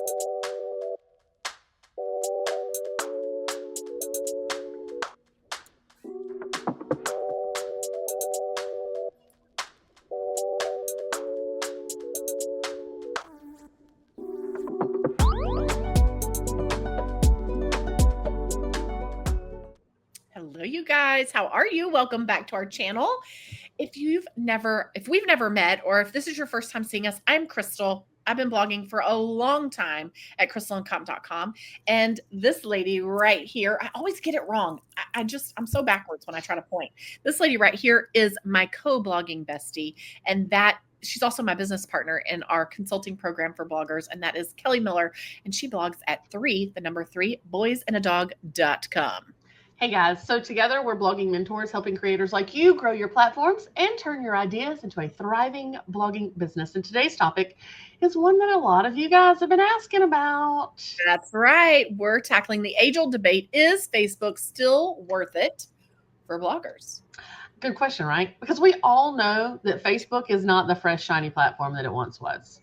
Hello, you guys. How are you? Welcome back to our channel. If we've never met, or if this is your first time seeing us, I'm Crystal. I've been blogging for a long time at crystalandcom.com. And this lady right here, I always get it wrong. I'm so backwards when I try to point. This lady right here is my co-blogging bestie. And she's also my business partner in our consulting program for bloggers. And that is Kelli Miller. And she blogs at 3 boysandadog.com. Hey guys, so together we're blogging mentors helping creators like you grow your platforms and turn your ideas into a thriving blogging business. And today's topic is one that a lot of you guys have been asking about. That's right. We're tackling the age-old debate. Is Facebook still worth it for bloggers? Good question, right? Because we all know that Facebook is not the fresh, shiny platform that it once was.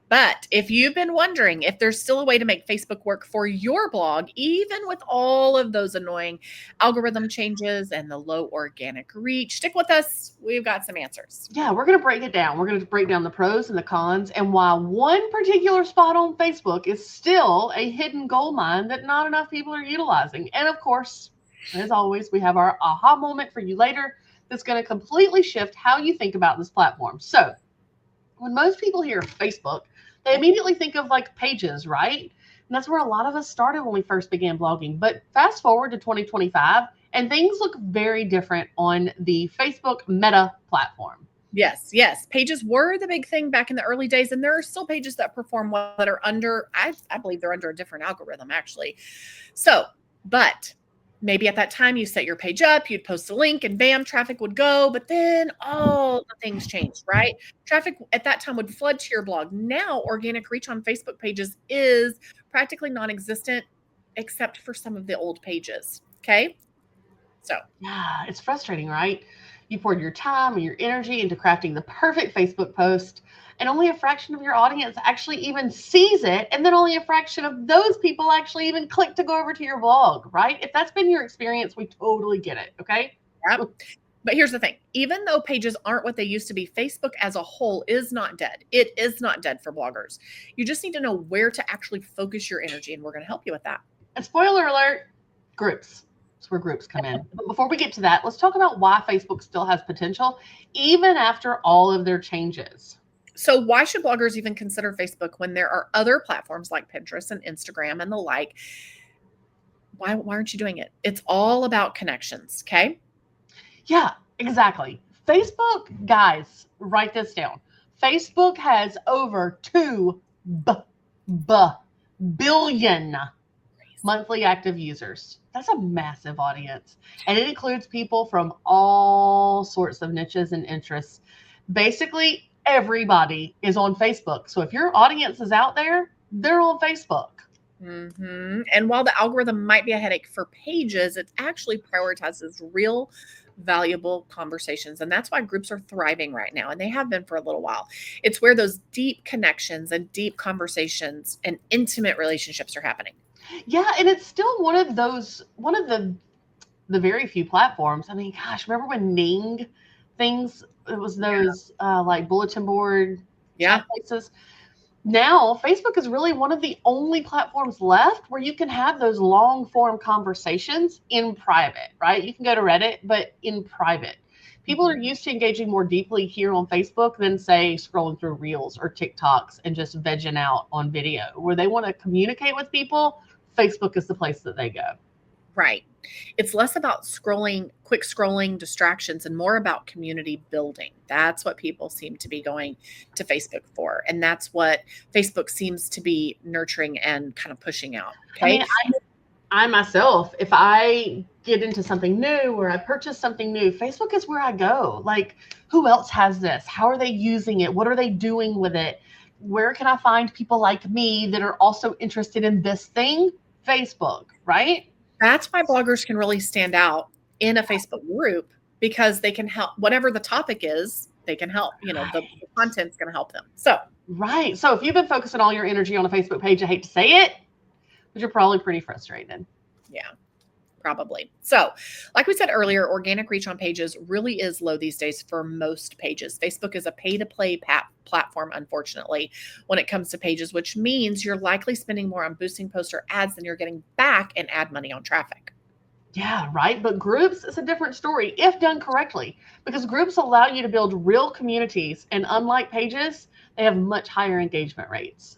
But if you've been wondering if there's still a way to make Facebook work for your blog, even with all of those annoying algorithm changes and the low organic reach, stick with us. We've got some answers. Yeah, we're going to break it down. We're going to break down the pros and the cons and why one particular spot on Facebook is still a hidden gold mine that not enough people are utilizing. And of course, as always, we have our aha moment for you later that's going to completely shift how you think about this platform. So when most people hear Facebook, they immediately think of like pages, right? And that's where a lot of us started when we first began blogging. But fast forward to 2025, and things look very different on the Facebook Meta platform. Yes. Pages were the big thing back in the early days, and there are still pages that perform well that are under, I believe they're under a different algorithm, actually. So, but maybe at that time you set your page up, you'd post a link and bam, traffic would go. But then all the things changed, right? Traffic at that time would flood to your blog. Now organic reach on Facebook pages is practically non-existent except for some of the old pages. Okay. So yeah, it's frustrating, right? You poured your time and your energy into crafting the perfect Facebook post, and only a fraction of your audience actually even sees it. And then only a fraction of those people actually even click to go over to your blog, right? If that's been your experience, we totally get it. Okay. Yep. But here's the thing. Even though pages aren't what they used to be, Facebook as a whole is not dead. It is not dead for bloggers. You just need to know where to actually focus your energy, and we're going to help you with that. And spoiler alert, groups. That's where groups come in. But before we get to that, let's talk about why Facebook still has potential, even after all of their changes. So why should bloggers even consider Facebook when there are other platforms like Pinterest and Instagram and the like? Why aren't you doing it? It's all about connections, okay? Yeah, exactly. Facebook, guys, write this down. Facebook has over 2 billion monthly active users. That's a massive audience. And it includes people from all sorts of niches and interests. Basically, everybody is on Facebook. So if your audience is out there, they're on Facebook. Mm-hmm. And while the algorithm might be a headache for pages, it actually prioritizes real, valuable conversations. And that's why groups are thriving right now. And they have been for a little while. It's where those deep connections and deep conversations and intimate relationships are happening. Yeah, and it's still one of the very few platforms. I mean, gosh, remember when Ning things, it was those like bulletin board places. Now, Facebook is really one of the only platforms left where you can have those long form conversations in private, right? You can go to Reddit, but in private. People are used to engaging more deeply here on Facebook than, say, scrolling through Reels or TikToks and just vegging out on video. Where they want to communicate with people, Facebook is the place that they go. Right. It's less about quick scrolling distractions and more about community building. That's what people seem to be going to Facebook for. And that's what Facebook seems to be nurturing and kind of pushing out. Okay. I mean, I myself, if I get into something new or I purchase something new, Facebook is where I go. Like, who else has this? How are they using it? What are they doing with it? Where can I find people like me that are also interested in this thing? Facebook, right? That's why bloggers can really stand out in a Facebook group, because they can help whatever the topic is, they can help, the content's going to help them. So Right. So if you've been focusing all your energy on a Facebook page, I hate to say it, but you're probably pretty frustrated. Yeah, probably. So like we said earlier, organic reach on pages really is low these days for most pages. Facebook is a pay-to-play platform, unfortunately, when it comes to pages, which means you're likely spending more on boosting posts or ads than you're getting back in ad money on traffic. Yeah, right. But groups is a different story if done correctly, because groups allow you to build real communities. And unlike pages, they have much higher engagement rates.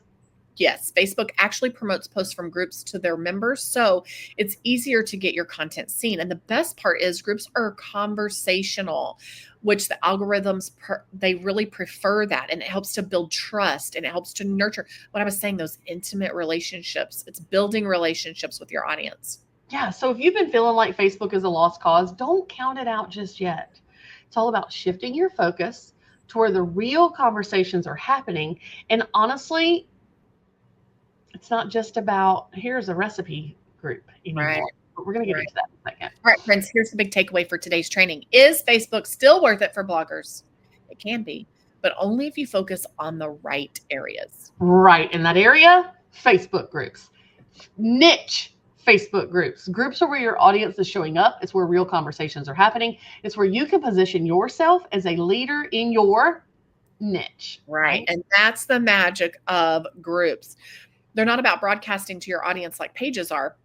Yes, Facebook actually promotes posts from groups to their members, so it's easier to get your content seen. And the best part is groups are conversational, which the algorithms they really prefer that, and it helps to build trust and it helps to nurture what I was saying, those intimate relationships. It's building relationships with your audience. Yeah, so if you've been feeling like Facebook is a lost cause, don't count it out just yet. It's all about shifting your focus to where the real conversations are happening. And honestly, it's not just about here's a recipe group anymore. Right. But we're going to get into that in a second. All right, friends, here's the big takeaway for today's training. Is Facebook still worth it for bloggers? It can be, but only if you focus on the right areas. Right. In that area, Facebook groups. Niche Facebook groups. Groups are where your audience is showing up. It's where real conversations are happening. It's where you can position yourself as a leader in your niche. Right. And that's the magic of groups. They're not about broadcasting to your audience like pages are.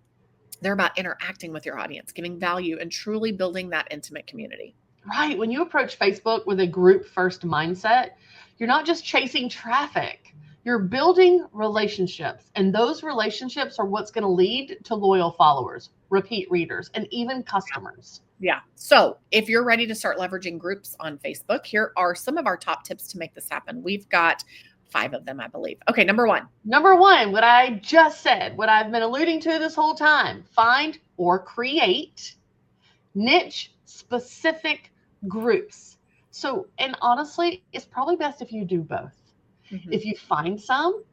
They're about interacting with your audience, giving value, and truly building that intimate community. Right. When you approach Facebook with a group first mindset, you're not just chasing traffic. You're building relationships, and those relationships are what's going to lead to loyal followers, repeat readers, and even customers. Yeah. So if you're ready to start leveraging groups on Facebook, here are some of our top tips to make this happen. We've got 5 of them, I believe. Okay, number 1. Number 1, what I just said, what I've been alluding to this whole time, find or create niche specific groups. So, and honestly, it's probably best if you do both. Mm-hmm. If you find some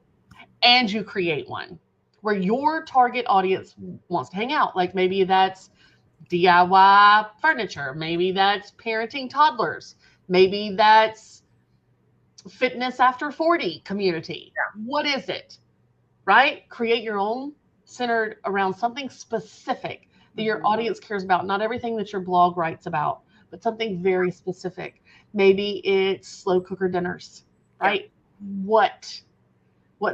and you create one where your target audience wants to hang out, like maybe that's DIY furniture, maybe that's parenting toddlers, maybe that's fitness after 40 community. Yeah. What is it? Right? Create your own centered around something specific that your audience cares about. Not everything that your blog writes about, but something very specific. Maybe it's slow cooker dinners, right? Yeah. What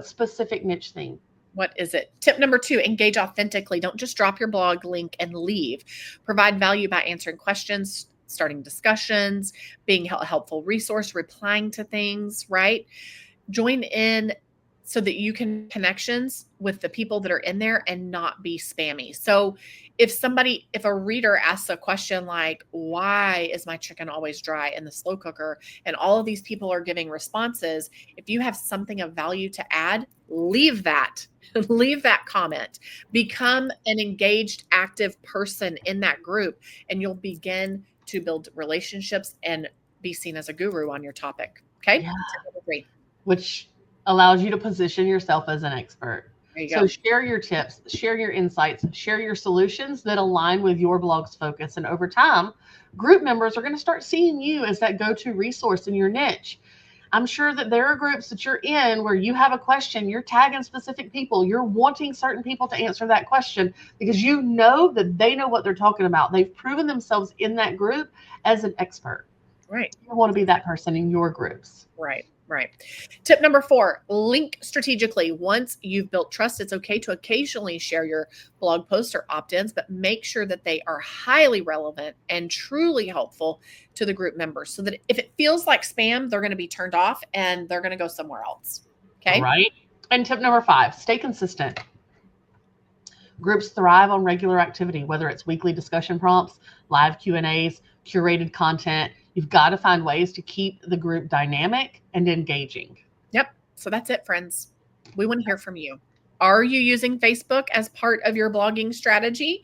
specific niche thing? What is it? Tip number 2, engage authentically. Don't just drop your blog link and leave. Provide value by answering questions, starting discussions, being a helpful resource, replying to things, right? Join in so that you can connections with the people that are in there and not be spammy. So if a reader asks a question like, why is my chicken always dry in the slow cooker? And all of these people are giving responses. If you have something of value to add, leave that comment, become an engaged, active person in that group, and you'll begin to build relationships and be seen as a guru on your topic. Okay. Yeah. Which allows you to position yourself as an expert. So share your tips, share your insights, share your solutions that align with your blog's focus. And over time, group members are going to start seeing you as that go-to resource in your niche. I'm sure that there are groups that you're in where you have a question, you're tagging specific people, you're wanting certain people to answer that question because you know that they know what they're talking about. They've proven themselves in that group as an expert. Right. You want to be that person in your groups. Right. Tip number 4, link strategically. Once you've built trust, it's okay to occasionally share your blog posts or opt-ins, but make sure that they are highly relevant and truly helpful to the group members so that if it feels like spam, they're going to be turned off and they're going to go somewhere else. Okay. Right. And tip number 5, stay consistent. Groups thrive on regular activity, whether it's weekly discussion prompts, live Q&As, curated content. You've got to find ways to keep the group dynamic and engaging. Yep. So that's it, friends. We want to hear from you. Are you using Facebook as part of your blogging strategy?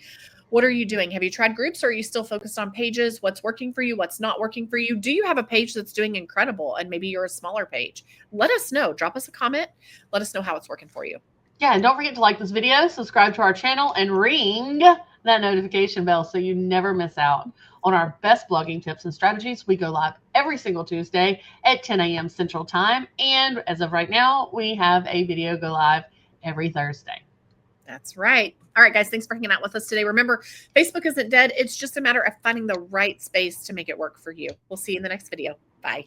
What are you doing? Have you tried groups or are you still focused on pages? What's working for you? What's not working for you? Do you have a page that's doing incredible and maybe you're a smaller page? Let us know. Drop us a comment. Let us know how it's working for you. Yeah, and don't forget to like this video, subscribe to our channel, and ring that notification bell so you never miss out on our best blogging tips and strategies. We go live every single Tuesday at 10 a.m. Central Time. And as of right now, we have a video go live every Thursday. That's right. All right, guys, thanks for hanging out with us today. Remember, Facebook isn't dead. It's just a matter of finding the right space to make it work for you. We'll see you in the next video. Bye.